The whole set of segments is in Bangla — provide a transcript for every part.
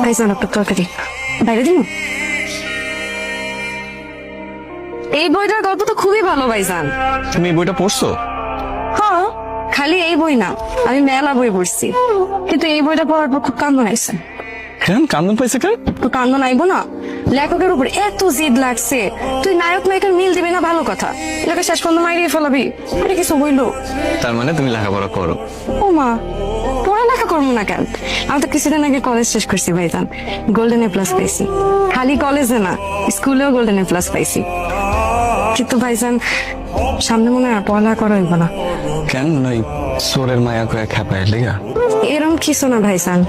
ভাইজান একটা তরকারি বাইরে দিন। এই বইটার গল্প তো খুবই ভালো ভাইজান। তুমি এই বইটা পড়ছো? হ্যাঁ, খালি এই বই না, আমি মেলা বই পড়ছি, কিন্তু এই বইটা পড়ার পর খুব কান্দন আইছে। কেন কান্দন পাইছে কেন? তো কান্দন আইবো না? লেখকের উপর এত জিদ লাগছে, তুই নায়ক নায়িকার মিল দিবি না ভালো কথা, এলাকা শেষ পর্যন্ত মাইরিয়ে ফেলাবি, এটা কিছু বইলো? তার মানে তুমি লেখাপড়া করো? ও মা, পড়ালেখা করবো না কেন? আমি তো কিছুদিন আগে কলেজ শেষ করছি ভাইজান, গোল্ডেন এ প্লাস পাইছি। খালি কলেজে না, স্কুলেও গোল্ডেন এ প্লাস পাইছি। কিন্তু ভাইজান সামনে মনে হয় আর পড়ালেখা করা হইব না। কেন নই সোরের মায়া কয়ে খেপায় লেগা? এরম কিছু না ভাইজান,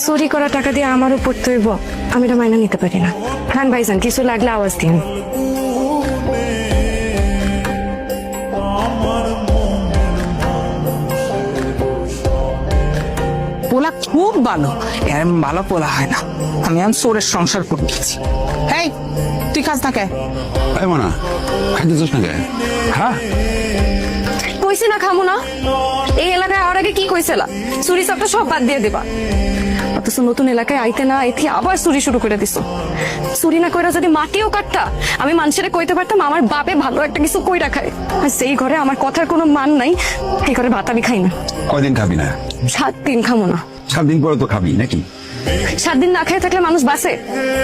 চুরি করা টাকা দিয়ে আমারও পড়তে হইব, আমি এটা মাইনা নিতে পারি না। খান ভাইজান, কিছু লাগলে আওয়াজ দিন। পোলা খুব ভালো, এরম ভালো পোলা হয় না। আমি এখন চোরের সংসার করতেছি। এই তুই খাস না কে? এই মানা খাইতে চাস না কে? হ্যাঁ কইছি না খামো না? এই এলাকায় আর আগে কি কইছিলা? চুরি চাপটা সব বাদ দিয়ে দিবা। অথচ নতুন এলাকায় আইতে না আইতে আবার চুরি শুরু করে দিছো। চুরি না কইরা যদি মাটিও কাটতা, আমি মানুষের কইতে পারতাম আমার বাপে ভালো একটা কিছু কইরা খায়। আর সেই ঘরে আমার কথার কোনো মান নাই, এই ঘরে ভাত আমি খাই না। কয়দিন খাবি না? 7 দিন খামো না। 7 দিন পরে তো খাবি নাকি? 7 দিন না খেয়ে থাকলে মানুষ বাঁচে,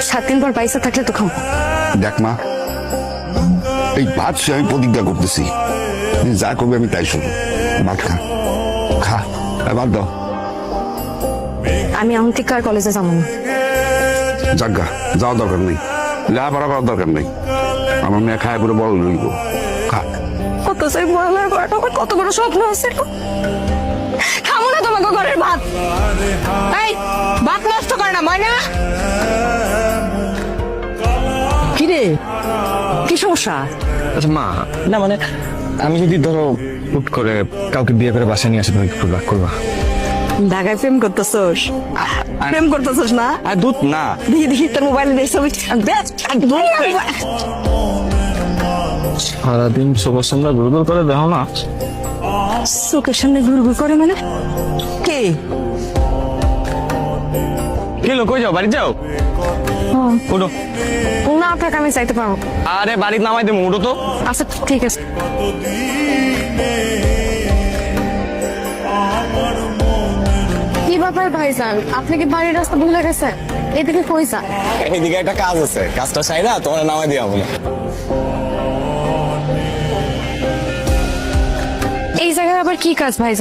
7 দিন পর পয়সা থাকলে তো খাবো। দেখ মা, এই ভাত সে আমি প্রতিজ্ঞা করতেছি, তুই যা করবি আমি তাই শুনবো। ভাত খা, খা, ভাত দাও। আমি এখন থেকে আর কলেজে যাবো না। যাজ্ঞা, যাওয়া দরকার নেই, লেখাপড়া করার দরকার নেই। আমার মেয়ে খায় পুরো বড় হইব। খা। কত সেই পড়ালেখা করাটা আমার কত বড় স্বপ্ন আছে। খাবো না তোমাকে ঘরের ভাত। এই ভাত নষ্ট করে না ময়না। কি রে, কি সমস্যা? আচ্ছা মা, না মানে আমি যদি ধরো হুট করে কাউকে বিয়ে করে বাসায় নিয়ে আসে, তুমি একটু রাগ করবা? ঢাকায় প্রেম করতেছস? প্রেম করতেছস না? আর দুধ না। দেখি দেখি তোর মোবাইলে দেখি ছবি। সারাদিন সবার সামনে দুর্বল করে দেখো না। চোখের সামনে ঘুরঘুর করে মানে? কে? কেলো কই যাও? বাড়ি যাও। উঠো। না আপনাকে আমি চাইতে পারবো। আরে বাড়ির নামাই দেবো, উঠো তো। আচ্ছা ঠিক আছে। কি ব্যাপার ভাইজান, আপনি কি বাড়ির রাস্তা ভুলে গেছেন? এদিকে কই যান? এদিকে একটা কাজ আছে, কাজটা চাই না তোমার নামাই দিয়া বলে। এই জায়গায় আবার কি কাজ ভাইজান?